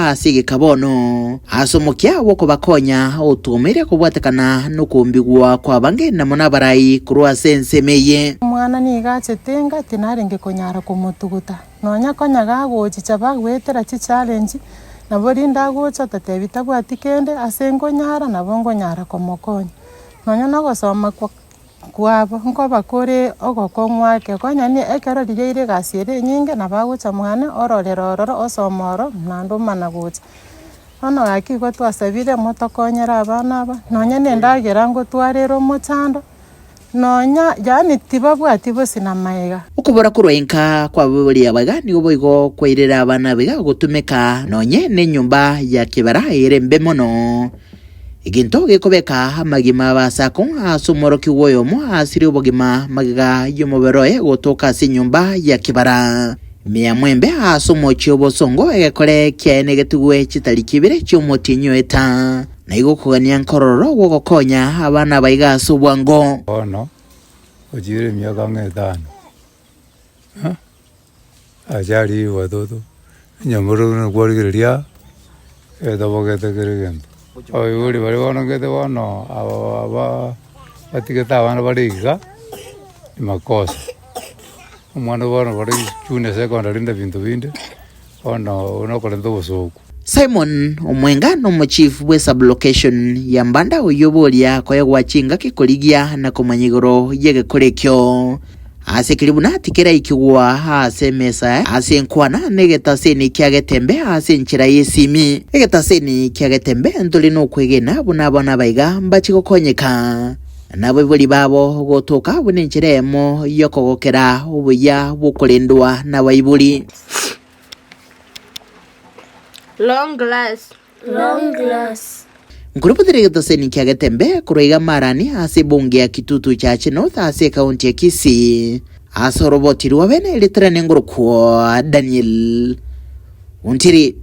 asige kabono asomokia woko bakonya otumire kubwatekana nukumbigwa kwa bange na monabarai kurwa sensemeye mwana ni gache tenga tinaringe konyara kumutuguta nonya konyaga gochicha bagwetera chi challenge nabori ndagocha tatebita bwatikende asengo nyara nabongo nyara komokonya nonya nagosoma kwabo ngo bakore ogokongwake konyani ekero rigeire gasire nyinge nabagocha mwana ororero osomoro nando managocha ono akiko twasabire motokonyera abana aba nonya nendagera ngo twarero mochando nonya yani tibabwati bose na maiga ukubora kuroinka kwa buri abaga ni uboigo kwairera abana biga gutumeka nonye ne nyumba ya kibara irembe mono iginto gekobeka magima basako asumoro kiwoyo mo asiri ubogima magiga yomoberoe gotoka si nyumba ya kibara Mia mwembe asumo chiobo songo egekore kiene getuwe chitari kibire chiomotinyo eta na igukugania nkororo gogokonya abana baiga subwango ono ojire miaka ng'etano ajali watoto nyamuru n'kwarigiria edabogete kirigendo oyuri bari bono ngete bono aba batigeta abana bariga makosa umwana bono bari junior secondary nda bintu binde ono unokorendo busuku Simon Omwenga no chief we sublocation ya Mbanda uyobolia kwa gwachinga kikoligia na komanyigoro yegekorekyo ase kilibuna tikera ikiwa ase mesa ase nkwana negeta seni kyagetembe ase nchira yesimi egeta seni kyagetembe ndoli no kwegena buna bana baiga mbachikokonyeka nabo buli babo gotoka bune nchiremo yokogokera ubuya bukolendwa na baibuli Long glass. Grupo directo seni kyagetembe kuroiga marani ase bunge ya Kitutu cha North ase kaunti ya Kisii ase roboti ruwa bene litrane ngurukuwa Daniel Untiri